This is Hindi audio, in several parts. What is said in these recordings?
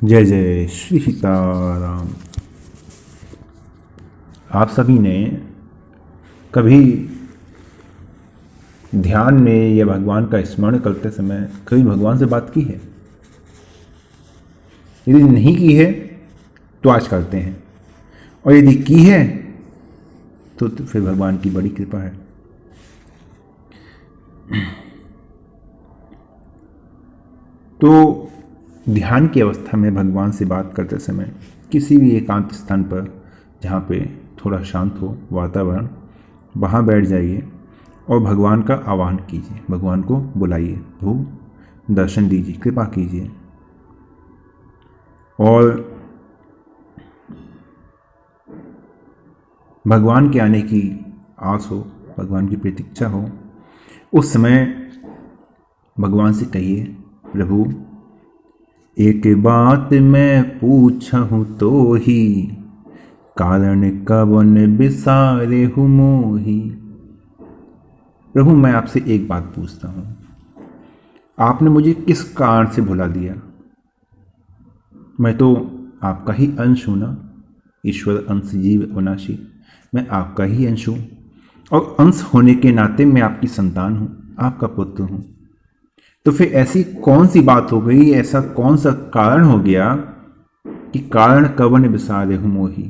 जय जय श्री सीताराम। आप सभी ने कभी ध्यान में या भगवान का स्मरण करते समय कभी भगवान से बात की है? यदि नहीं की है तो आज करते हैं, और यदि की है तो फिर भगवान की बड़ी कृपा है। तो ध्यान की अवस्था में भगवान से बात करते समय किसी भी एकांत स्थान पर जहाँ पे थोड़ा शांत हो वातावरण, वहाँ बैठ जाइए और भगवान का आह्वान कीजिए, भगवान को बुलाइए, प्रभु दर्शन दीजिए, कृपा कीजिए। और भगवान के आने की आस हो, भगवान की प्रतीक्षा हो, उस समय भगवान से कहिए, प्रभु एक बात मैं पूछहूँ तो ही, कारण कवन बिसारे हूँ मोही। प्रभु मैं आपसे एक बात पूछता हूँ, आपने मुझे किस कारण से भुला दिया? मैं तो आपका ही अंश हूँ ना, ईश्वर अंश जीव अविनाशी, मैं आपका ही अंश हूँ, और अंश होने के नाते मैं आपकी संतान हूँ, आपका पुत्र हूँ। तो फिर ऐसी कौन सी बात हो गई, ऐसा कौन सा कारण हो गया कि कारण कवन बिसारे हूँ मोही,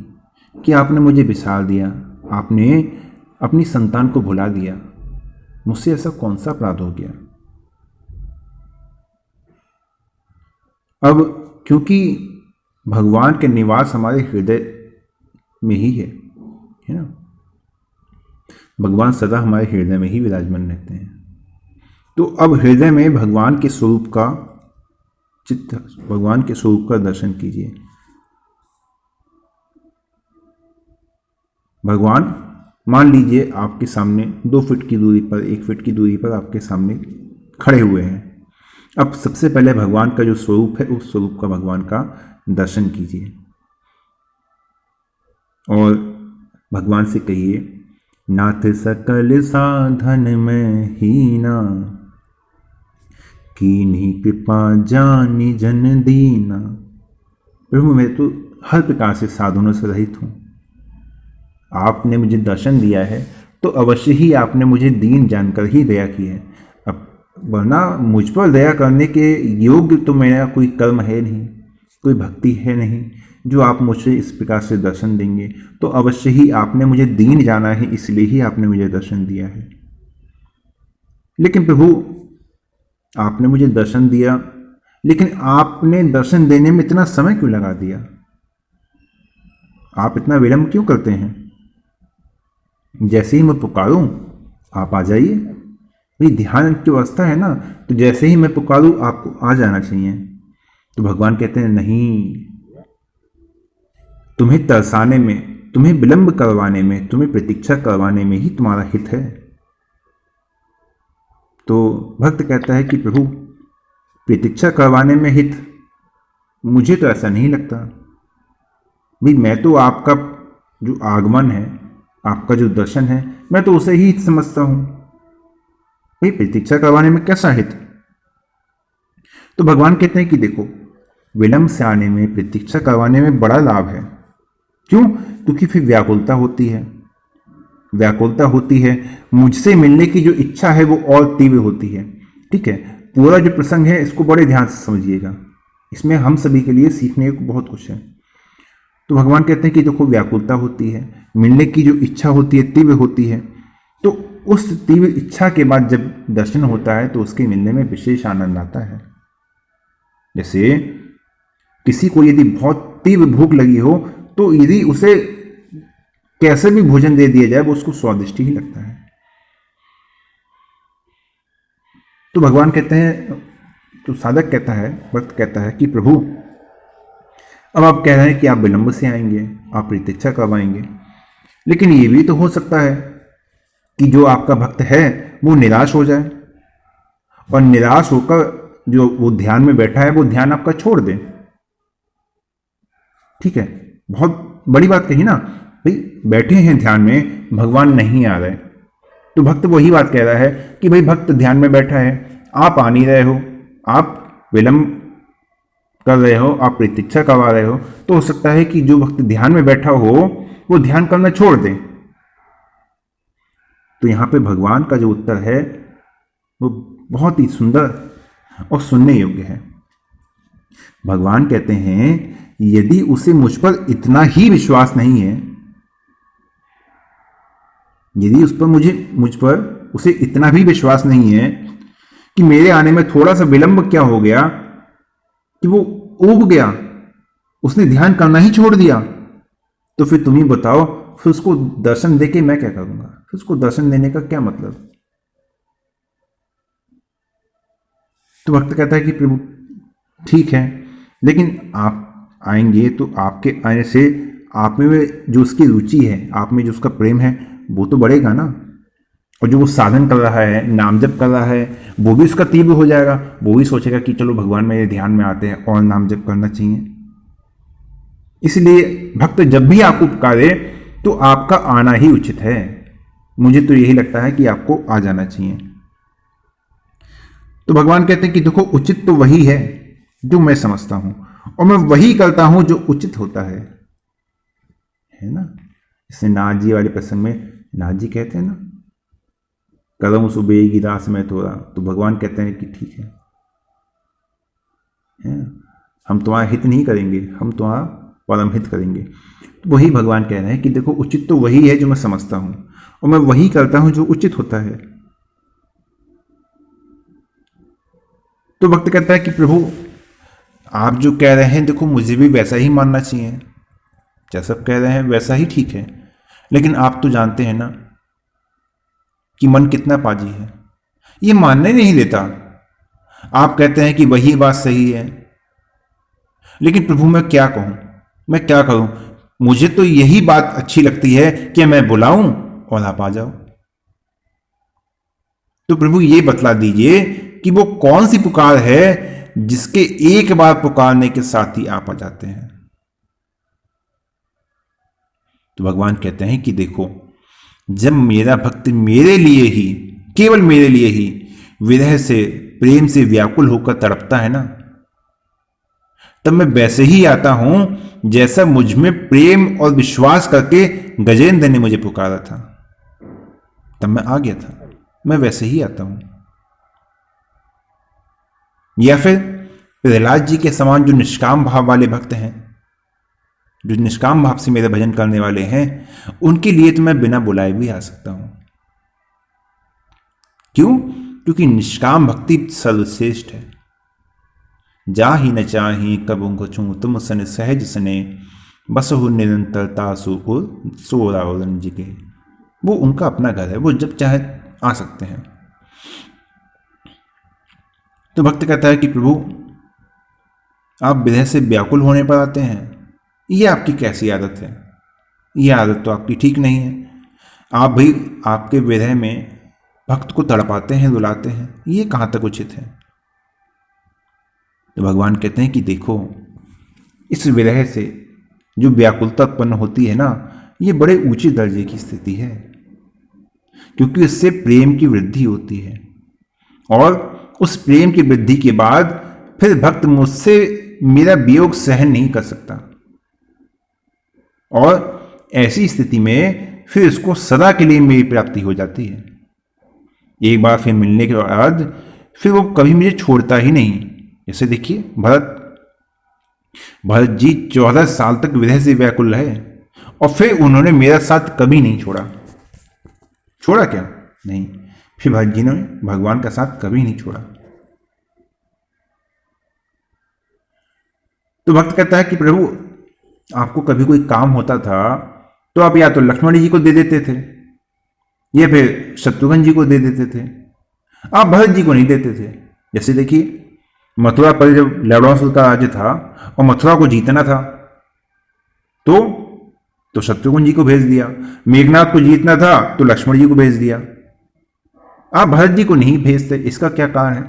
कि आपने मुझे बिसार दिया, आपने अपनी संतान को भुला दिया? मुझसे ऐसा कौन सा अपराध हो गया? अब क्योंकि भगवान के निवास हमारे हृदय में ही है ना, भगवान सदा हमारे हृदय में ही विराजमान रहते हैं। तो अब हृदय में भगवान के स्वरूप का चित्त, भगवान के स्वरूप का दर्शन कीजिए। भगवान मान लीजिए आपके सामने 2 फीट की दूरी पर, 1 फीट की दूरी पर आपके सामने खड़े हुए हैं। अब सबसे पहले भगवान का जो स्वरूप है, उस स्वरूप का भगवान का दर्शन कीजिए और भगवान से कहिए, नाथ सकल साधन में हीना, कीन्ही कृपा जानी जन दीना। प्रभु मैं तो हर प्रकार से साधनों से रहित हूँ, आपने मुझे दर्शन दिया है तो अवश्य ही आपने मुझे दीन जानकर ही दया की है। अब वरना मुझ पर दया करने के योग्य तो मेरा कोई कर्म है नहीं, कोई भक्ति है नहीं, जो आप मुझे इस प्रकार से दर्शन देंगे। तो अवश्य ही आपने मुझे दीन जाना है, इसलिए ही आपने मुझे दर्शन दिया है। लेकिन प्रभु आपने मुझे दर्शन दिया, लेकिन आपने दर्शन देने में इतना समय क्यों लगा दिया? आप इतना विलंब क्यों करते हैं? जैसे ही मैं पुकारूं आप आ जाइए। भाई ध्यान की अवस्था है ना, तो जैसे ही मैं पुकारूं आपको आ जाना चाहिए। तो भगवान कहते हैं नहीं, तुम्हें तरसाने में, तुम्हें विलंब करवाने में, तुम्हें प्रतीक्षा करवाने में ही तुम्हारा हित है। तो भक्त कहता है कि प्रभु प्रतीक्षा करवाने में हित, मुझे तो ऐसा नहीं लगता। भाई मैं तो आपका जो आगमन है, आपका जो दर्शन है, मैं तो उसे ही हित समझता हूं। भाई प्रतीक्षा करवाने में कैसा हित? तो भगवान कहते हैं कि देखो, विलंब से आने में, प्रतीक्षा करवाने में बड़ा लाभ है। क्यों? क्योंकि फिर व्याकुलता होती है, व्याकुलता होती है, मुझसे मिलने की जो इच्छा है वो और तीव्र होती है। ठीक है, पूरा जो प्रसंग है इसको बड़े ध्यान से समझिएगा, इसमें हम सभी के लिए सीखने को बहुत कुछ है। तो भगवान कहते हैं कि देखो व्याकुलता होती है, मिलने की जो इच्छा होती है तीव्र होती है। तो उस तीव्र इच्छा के बाद जब दर्शन होता है तो उसके मिलने में विशेष आनंद आता है। जैसे किसी को यदि बहुत तीव्र भूख लगी हो तो यदि उसे कैसे भी भोजन दे दिया जाए वो उसको स्वादिष्ट ही लगता है। तो भगवान कहते हैं, तो साधक कहता है, भक्त कहता है कि प्रभु अब आप कह रहे हैं कि आप विलंब से आएंगे, आप प्रतीक्षा करवाएंगे, लेकिन ये भी तो हो सकता है कि जो आपका भक्त है वो निराश हो जाए, और निराश होकर जो वो ध्यान में बैठा है वो ध्यान आपका छोड़ दे। ठीक है, बहुत बड़ी बात कही ना। भाई बैठे हैं ध्यान में, भगवान नहीं आ रहे, तो भक्त वही बात कह रहा है कि भाई भक्त ध्यान में बैठा है, आप आ नहीं रहे हो, आप विलंब कर रहे हो, आप प्रतीक्षा करवा रहे हो, तो हो सकता है कि जो भक्त ध्यान में बैठा हो वो ध्यान करना छोड़ दे। तो यहां पे भगवान का जो उत्तर है वो बहुत ही सुंदर और सुनने योग्य है। भगवान कहते हैं यदि उसे मुझ पर इतना ही विश्वास नहीं है, यदि मुझ पर उसे इतना भी विश्वास नहीं है कि मेरे आने में थोड़ा सा विलंब क्या हो गया कि वो ऊब गया, उसने ध्यान करना ही छोड़ दिया, तो फिर तुम ही बताओ, फिर उसको दर्शन देके मैं क्या करूंगा? फिर उसको दर्शन देने का क्या मतलब? तो भक्त कहता है कि प्रभु ठीक है, लेकिन आप आएंगे तो आपके आने से आप में जो उसकी रुचि है, आप में जो उसका प्रेम है, वो तो बढ़ेगा ना। और जो वो साधन कर रहा है, नाम जप कर रहा है, वो भी उसका तीव्र हो जाएगा। वो भी सोचेगा कि चलो भगवान मेरे ध्यान में आते हैं और नाम जप करना चाहिए। इसलिए भक्त जब भी आपको पुकारे तो आपका आना ही उचित है। मुझे तो यही लगता है कि आपको आ जाना चाहिए। तो भगवान कहते हैं कि देखो, उचित तो वही है जो मैं समझता हूं, और मैं वही करता हूं जो उचित होता है ना। इससे नाथ जी वाले प्रसंग में नाथ जी कहते हैं ना, कदम सुबेगी दास में थोड़ा, तो भगवान कहते हैं कि ठीक है, हम तुम्हारा हित नहीं करेंगे, हम तुम्हारा परम हित करेंगे। तो वही भगवान कह रहे हैं कि देखो, उचित तो वही है जो मैं समझता हूं, और मैं वही करता हूं जो उचित होता है। तो भक्त कहता है कि प्रभु आप जो कह रहे हैं, देखो मुझे भी वैसा ही मानना चाहिए, जैसा कह रहे हैं वैसा ही ठीक है, लेकिन आप तो जानते हैं ना कि मन कितना पाजी है, ये मानने नहीं देता। आप कहते हैं कि वही बात सही है, लेकिन प्रभु मैं क्या कहूं, मैं क्या करूं? मुझे तो यही बात अच्छी लगती है कि मैं बुलाऊं और आप आ जाओ। तो प्रभु ये बतला दीजिए कि वो कौन सी पुकार है जिसके एक बार पुकारने के साथ ही आप आ जाते हैं। तो भगवान कहते हैं कि देखो, जब मेरा भक्त मेरे लिए ही, केवल मेरे लिए ही विरह से, प्रेम से व्याकुल होकर तड़पता है ना, तब मैं वैसे ही आता हूं जैसा मुझ में प्रेम और विश्वास करके गजेंद्र ने मुझे पुकारा था, तब मैं आ गया था। मैं वैसे ही आता हूं। या फिर प्रहलाद जी के समान जो निष्काम भाव वाले भक्त हैं, जो निष्काम भाव से मेरे भजन करने वाले हैं, उनके लिए तो मैं बिना बुलाए भी आ सकता हूं। क्यों? क्योंकि निष्काम भक्ति सर्वश्रेष्ठ है। जा ही न चाही कब छू तुम सन सहज सने, बस हो निरंतरता सोरा जी के। वो उनका अपना घर है, वो जब चाहे आ सकते हैं। तो भक्त कहता है कि प्रभु आप विरह से व्याकुल होने पर आते हैं, ये आपकी कैसी आदत है? ये आदत तो आपकी ठीक नहीं है। आप भी आपके विरह में भक्त को तड़पाते हैं, रुलाते हैं, ये कहां तक उचित है? तो भगवान कहते हैं कि देखो, इस विरह से जो व्याकुलता उत्पन्न होती है ना, ये बड़े ऊंचे दर्जे की स्थिति है, क्योंकि इससे प्रेम की वृद्धि होती है, और उस प्रेम की वृद्धि के बाद फिर भक्त मुझसे मेरा वियोग सहन नहीं कर सकता, और ऐसी स्थिति में फिर इसको सदा के लिए मेरी प्राप्ति हो जाती है। एक बार फिर मिलने के बाद फिर वो कभी मुझे छोड़ता ही नहीं। जैसे देखिए, भरत जी 14 साल तक विरह से व्याकुल रहे, और फिर उन्होंने मेरा साथ कभी नहीं छोड़ा। छोड़ा क्या? नहीं। फिर भरत जी ने भगवान का साथ कभी नहीं छोड़ा। तो भक्त कहता है कि प्रभु आपको कभी कोई काम होता था तो आप या तो लक्ष्मण जी को दे देते थे, या फिर शत्रुघ्न जी को दे देते थे, आप भरत जी को नहीं देते थे। जैसे देखिए, मथुरा पर जब लवणासुर का राज्य था और मथुरा को जीतना था, तो शत्रुघ्न जी को भेज दिया। मेघनाथ को जीतना था तो लक्ष्मण जी को भेज दिया। आप भरत जी को नहीं भेजते, इसका क्या कारण है?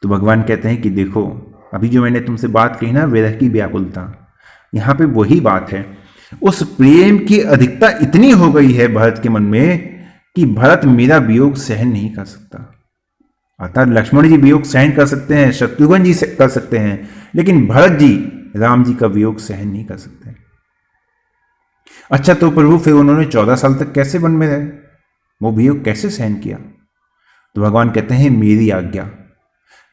तो भगवान कहते हैं कि देखो, अभी जो मैंने तुमसे बात कही ना, विरह की व्याकुलता, यहां पे वही बात है। उस प्रेम की अधिकता इतनी हो गई है भरत के मन में कि भरत मेरा वियोग सहन नहीं कर सकता। अर्थात लक्ष्मण जी वियोग सहन कर सकते हैं, शत्रुघ्न जी कर सकते हैं, लेकिन भरत जी राम जी का वियोग सहन नहीं कर सकते। अच्छा, तो प्रभु फिर उन्होंने 14 साल तक कैसे वन में रहे, वो वियोग कैसे सहन किया? तो भगवान कहते हैं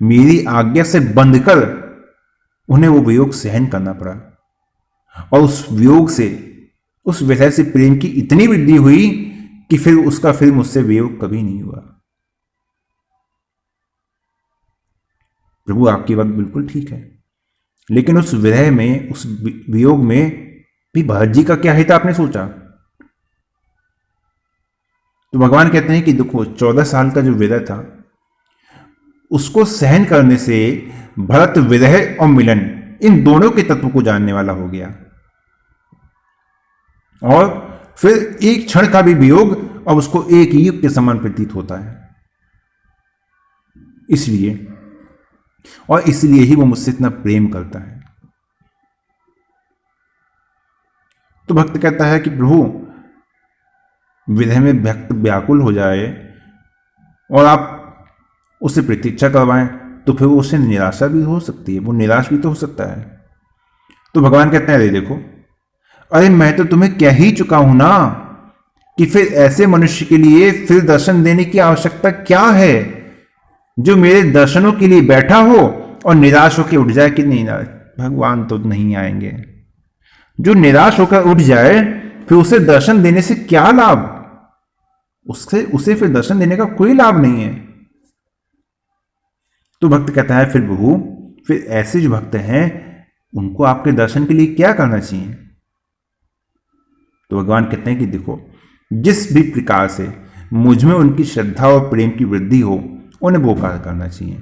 मेरी आज्ञा से बंधकर उन्हें वो वियोग सहन करना पड़ा, और उस वियोग से, उस विरह से प्रेम की इतनी वृद्धि हुई कि फिर मुझसे वियोग कभी नहीं हुआ। प्रभु आपकी बात बिल्कुल ठीक है, लेकिन उस विरह में, उस वियोग में भी भरत जी का क्या हित आपने सोचा? तो भगवान कहते हैं कि देखो 14 साल का जो विरह था, उसको सहन करने से भरत विरह और मिलन इन दोनों के तत्व को जानने वाला हो गया, और फिर एक क्षण का भी वियोग अब उसको एक युग के समान प्रतीत होता है। इसलिए ही वो मुझसे इतना प्रेम करता है। तो भक्त कहता है कि प्रभु विरह में भक्त व्याकुल हो जाए और आप उसे प्रतीक्षा करवाएं, तो फिर उसे निराशा भी हो सकती है, वो निराश भी तो हो सकता है। तो भगवान कहते हैं, अरे देखो, अरे मैं तो तुम्हें कह ही चुका हूं ना कि फिर ऐसे मनुष्य के लिए फिर दर्शन देने की आवश्यकता क्या है, जो मेरे दर्शनों के लिए बैठा हो और निराश होकर उठ जाए कि नहीं, भगवान तो नहीं आएंगे। जो निराश होकर उठ जाए, फिर उसे दर्शन देने से क्या लाभ? उसे फिर दर्शन देने का कोई लाभ नहीं है। तो भक्त कहता है, फिर प्रभु, फिर ऐसे जो भक्त हैं उनको आपके दर्शन के लिए क्या करना चाहिए? तो भगवान कहते हैं कि देखो, जिस भी प्रकार से मुझ में उनकी श्रद्धा और प्रेम की वृद्धि हो, उन्हें वो कार्य करना चाहिए।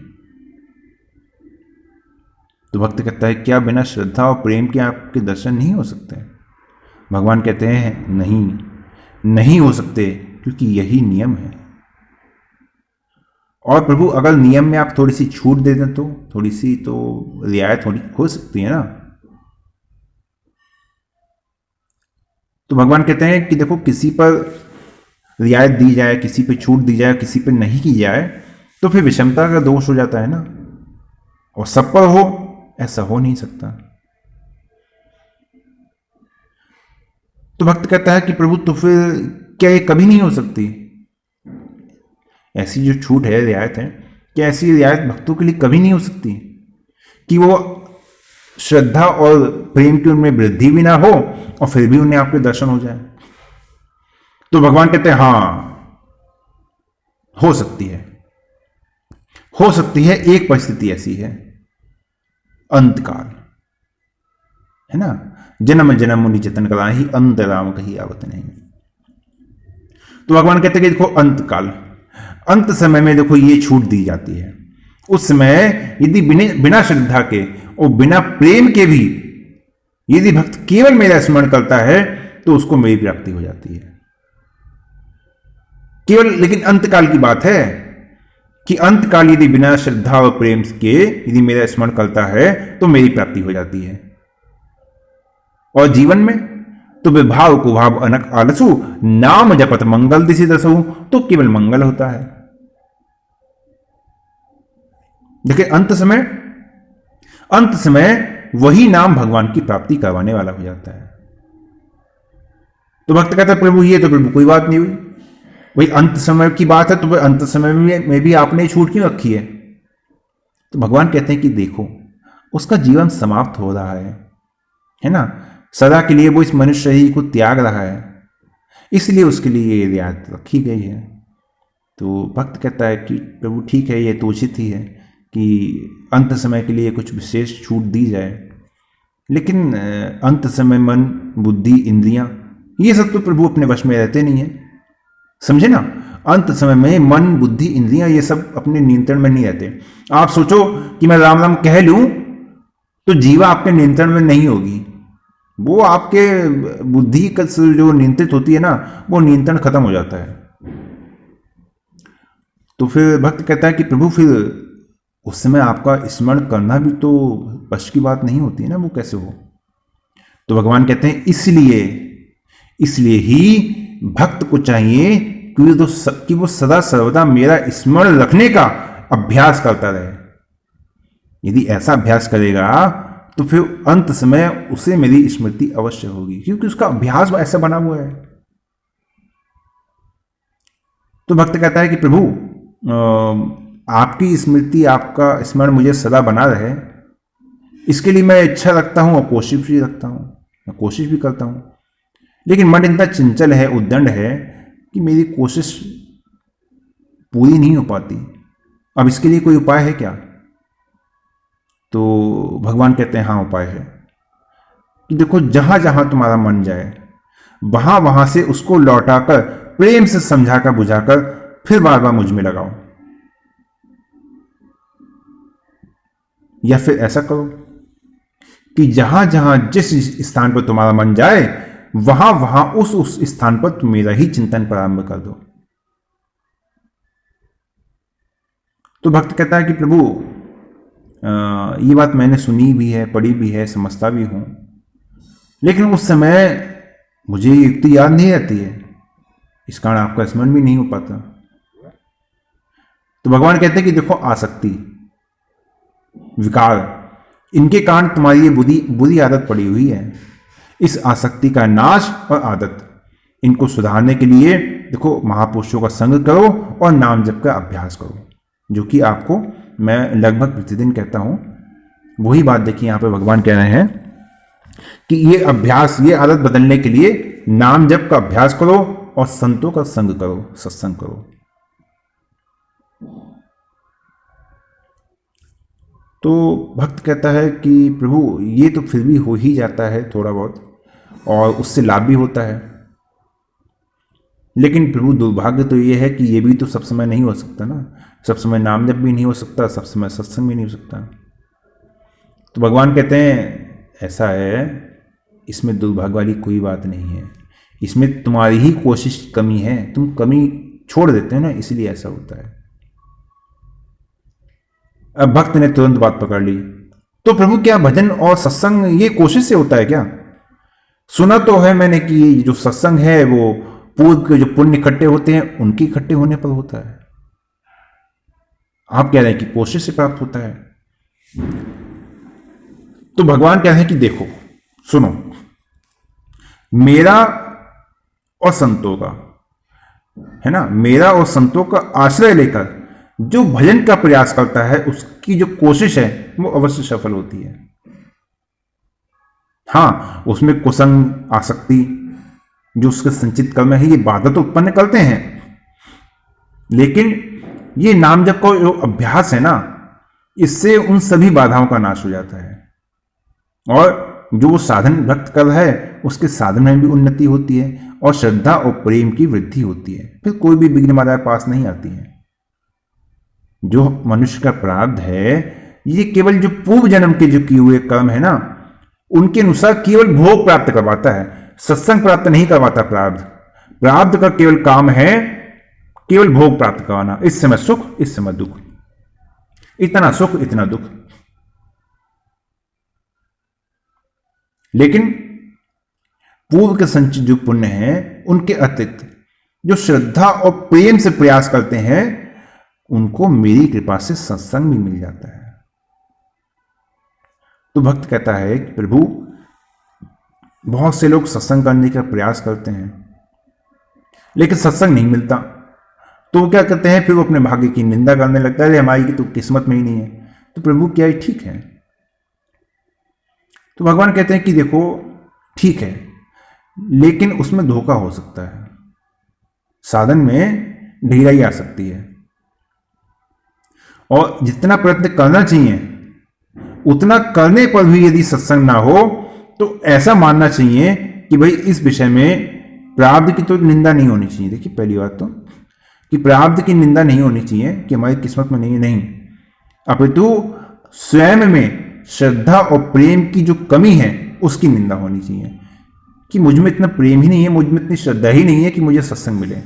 तो भक्त कहता है, क्या बिना श्रद्धा और प्रेम के आपके दर्शन नहीं हो सकते? भगवान कहते हैं, नहीं हो सकते, क्योंकि यही नियम है। और प्रभु, अगर नियम में आप थोड़ी सी छूट दे दें तो थोड़ी सी तो रियायत हो सकती है ना। तो भगवान कहते हैं कि देखो, किसी पर रियायत दी जाए, किसी पे छूट दी जाए, किसी पे नहीं की जाए, तो फिर विषमता का दोष हो जाता है ना, और सब पर हो, ऐसा हो नहीं सकता। तो भक्त कहता है कि प्रभु, तो फिर क्या ये कभी नहीं हो सकती? ऐसी जो छूट है, रियायत है, क्या ऐसी रियायत भक्तों के लिए कभी नहीं हो सकती कि वो श्रद्धा और प्रेम की उनमें वृद्धि भी ना हो और फिर भी उन्हें आपके दर्शन हो जाए? तो भगवान कहते हैं, हां, हो सकती है। एक परिस्थिति ऐसी है, अंतकाल है ना, जन्म जन्म मुनि जतन कराहि, अंत राम कही आवत नहीं। तो भगवान कहते हैं कि देखो, अंतकाल, अंत समय में देखो ये छूट दी जाती है। उस समय यदि बिना श्रद्धा के और बिना प्रेम के भी यदि भक्त केवल मेरा स्मरण करता है, तो उसको मेरी प्राप्ति हो जाती है केवल। लेकिन अंतकाल की बात है कि अंतकाल यदि बिना श्रद्धा और प्रेम के यदि मेरा स्मरण करता है, तो मेरी प्राप्ति हो जाती है। और जीवन में तो विभाव कुभाव अनक आलसु, नाम जपत मंगल दिशि दसहु, तो केवल मंगल होता है। देखिए, अंत समय वही नाम भगवान की प्राप्ति करवाने वाला हो जाता है। तो भक्त कहता है, प्रभु ये तो प्रभु कोई बात नहीं हुई, वही अंत समय की बात है, तो अंत समय में भी आपने छूट क्यों रखी है? तो भगवान कहते हैं कि देखो, उसका जीवन समाप्त हो रहा है ना, सदा के लिए वो इस मनुष्य शरीर को त्याग रहा है, इसलिए उसके लिए ये रियायत रखी गई है। तो भक्त कहता है कि प्रभु ठीक है, ये तो उचित ही है कि अंत समय के लिए कुछ विशेष छूट दी जाए, लेकिन अंत समय मन, बुद्धि, इंद्रियां, ये सब तो प्रभु अपने वश में रहते नहीं है, समझे ना। अंत समय में मन, बुद्धि, इंद्रियां ये सब अपने नियंत्रण में नहीं रहते। आप सोचो कि मैं राम राम कह लूं तो जीवा आपके नियंत्रण में नहीं होगी, वो आपके बुद्धि का जो नियंत्रित होती है ना, वो नियंत्रण खत्म हो जाता है। तो फिर भक्त कहता है कि प्रभु, फिर उस समय आपका स्मरण करना भी तो वश की बात नहीं होती है ना, वो कैसे हो? तो भगवान कहते हैं, इसलिए ही भक्त को चाहिए कि वो सदा सर्वदा मेरा स्मरण रखने का अभ्यास करता रहे। यदि ऐसा अभ्यास करेगा तो फिर अंत समय उसे मेरी स्मृति अवश्य होगी, क्योंकि उसका अभ्यास ऐसा बना हुआ है। तो भक्त कहता है कि प्रभु आपकी स्मृति, आपका स्मरण मुझे सदा बना रहे, इसके लिए मैं इच्छा रखता हूं और कोशिश भी रखता हूं, मैं कोशिश भी करता हूं, लेकिन मन इतना चंचल है, उद्दंड है कि मेरी कोशिश पूरी नहीं हो पाती। अब इसके लिए कोई उपाय है क्या? तो भगवान कहते हैं हाँ, उपाय है कि देखो, जहां जहां तुम्हारा मन जाए वहां वहां से उसको लौटाकर प्रेम से समझाकर बुझाकर फिर बार बार मुझ में लगाओ। या फिर ऐसा करो कि जहां जहां जिस स्थान पर तुम्हारा मन जाए वहां वहां उस स्थान पर तुम मेरा ही चिंतन प्रारंभ कर दो। तो भक्त कहता है कि प्रभु ये बात मैंने सुनी भी है, पढ़ी भी है, समझता भी हूं, लेकिन उस समय मुझे युक्ति याद नहीं रहती है, इस कारण आपका स्मरण भी नहीं हो पाता। तो भगवान कहते हैं कि देखो, आसक्ति, विकार, इनके कारण तुम्हारी ये बुरी आदत पड़ी हुई है। इस आसक्ति का नाश और आदत, इनको सुधारने के लिए देखो, महापुरुषों का संग करो और नाम जप का अभ्यास करो, जो कि आपको मैं लगभग प्रतिदिन कहता हूं। वही बात देखिए यहां पे भगवान कह रहे हैं कि ये अभ्यास, ये आदत बदलने के लिए नाम जप का अभ्यास करो और संतों का संग करो, सत्संग करो। तो भक्त कहता है कि प्रभु ये तो फिर भी हो ही जाता है थोड़ा बहुत, और उससे लाभ भी होता है, लेकिन प्रभु दुर्भाग्य तो ये है कि ये भी तो सब समय नहीं हो सकता ना, सब समय नाम जप भी नहीं हो सकता, सब समय सत्संग भी नहीं हो सकता। तो भगवान कहते हैं ऐसा है, इसमें दुर्भाग्य वाली कोई बात नहीं है, इसमें तुम्हारी ही कोशिश की कमी है, तुम कमी छोड़ देते हो ना, इसलिए ऐसा होता है। अब भक्त ने तुरंत बात पकड़ ली, तो प्रभु क्या भजन और सत्संग ये कोशिश से होता है क्या? सुना तो है मैंने कि जो सत्संग है वो पूर्व के जो पुण्य इकट्ठे होते हैं उनके इकट्ठे होने पर होता है, आप कह रहे हैं कि कोशिश से प्राप्त होता है। तो भगवान कह रहे हैं कि देखो, सुनो, मेरा और संतों का, है ना, मेरा और संतों का आश्रय लेकर जो भजन का प्रयास करता है उसकी जो कोशिश है वो अवश्य सफल होती है। हां, उसमें कुसंग, आसक्ति, जो उसके संचित कर्म है, ये बाधा तो उत्पन्न करते हैं, लेकिन ये नाम जप का जो अभ्यास है ना, इससे उन सभी बाधाओं का नाश हो जाता है, और जो वो साधन भक्त कर रहा है उसके साधन में भी उन्नति होती है और श्रद्धा और प्रेम की वृद्धि होती है, फिर कोई भी विघ्न बाधा पास नहीं आती है। जो मनुष्य का प्रारब्ध है, ये केवल जो पूर्व जन्म के जो किए हुए कर्म है ना, उनके अनुसार केवल भोग प्राप्त करवाता है, सत्संग प्राप्त नहीं करवाता। प्रारब्ध का केवल काम है केवल भोग प्राप्त करवाना, इस समय सुख, इस समय दुख, इतना सुख इतना दुख। लेकिन पूर्व के संचित जो पुण्य हैं, उनके अतिरिक्त जो श्रद्धा और प्रेम से प्रयास करते हैं, उनको मेरी कृपा से सत्संग भी मिल जाता है। तो भक्त कहता है कि प्रभु, बहुत से लोग सत्संग करने का प्रयास करते हैं लेकिन सत्संग नहीं मिलता, तो वो क्या करते हैं, फिर वो अपने भाग्य की निंदा करने लगता है, हमारी की तो किस्मत में ही नहीं है। तो प्रभु क्या ये ठीक है? तो भगवान कहते हैं कि देखो, ठीक है, लेकिन उसमें धोखा हो सकता है, साधन में ढिलाई आ सकती है, और जितना प्रयत्न करना चाहिए उतना करने पर भी यदि सत्संग ना हो तो ऐसा मानना चाहिए कि भाई इस विषय में प्रारब्ध की तो निंदा नहीं होनी चाहिए। देखिए, पहली बात तो कि प्रारब्ध की निंदा नहीं होनी चाहिए कि हमारी किस्मत में नहीं है, नहीं, अपितु स्वयं में श्रद्धा और प्रेम की जो कमी है उसकी निंदा होनी चाहिए कि मुझ में इतना प्रेम ही नहीं है, मुझ में इतनी श्रद्धा ही नहीं है कि मुझे सत्संग मिले।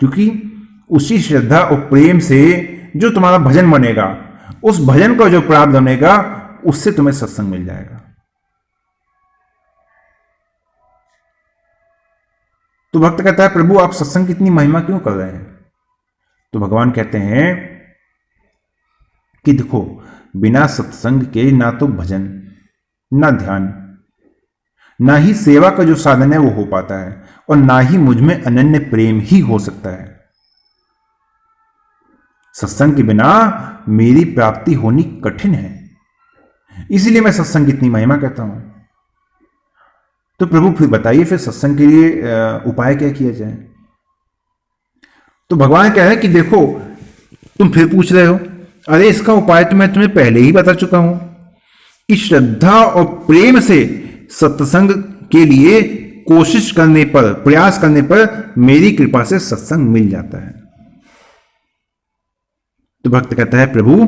क्योंकि उसी श्रद्धा और प्रेम से जो तुम्हारा भजन बनेगा, उस भजन का जो प्राप्त बनेगा, उससे तुम्हें सत्संग मिल जाएगा। तो भक्त कहता है प्रभु आप सत्संग की इतनी महिमा क्यों कर रहे हैं? तो भगवान कहते हैं कि देखो, बिना सत्संग के ना तो भजन, ना ध्यान, ना ही सेवा का जो साधन है वो हो पाता है, और ना ही मुझ में अनन्य प्रेम ही हो सकता है। सत्संग के बिना मेरी प्राप्ति होनी कठिन है, इसीलिए मैं सत्संग की इतनी महिमा कहता हूं। तो प्रभु फिर बताइए, फिर सत्संग के लिए उपाय क्या किया जाए? तो भगवान कह रहे हैं कि देखो, तुम फिर पूछ रहे हो, अरे इसका उपाय तो मैं तुम्हें पहले ही बता चुका हूं कि श्रद्धा और प्रेम से सत्संग के लिए कोशिश करने पर, प्रयास करने पर मेरी कृपा से सत्संग मिल जाता है। तो भक्त कहता है प्रभु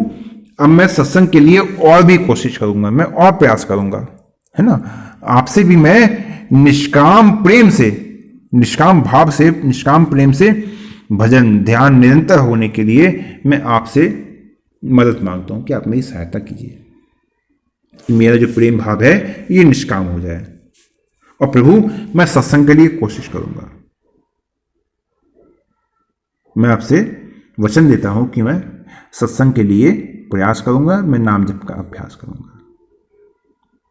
अब मैं सत्संग के लिए और भी कोशिश करूंगा, मैं और प्रयास करूंगा, है ना। आपसे भी मैं निष्काम प्रेम से, निष्काम भाव से, निष्काम प्रेम से भजन ध्यान निरंतर होने के लिए मैं आपसे मदद मांगता हूं कि आप मेरी सहायता कीजिए कि मेरा जो प्रेम भाव है ये निष्काम हो जाए, और प्रभु मैं सत्संग के लिए कोशिश करूंगा। मैं आपसे वचन देता हूं कि मैं सत्संग के लिए प्रयास करूंगा, मैं नाम जप का अभ्यास करूंगा।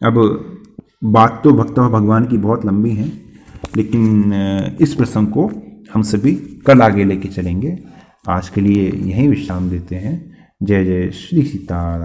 अब बात तो भक्त और भगवान की बहुत लंबी है, लेकिन इस प्रसंग को हम सभी कल आगे लेके चलेंगे। आज के लिए यहीं विश्राम देते हैं। जय जय श्री सीताराम।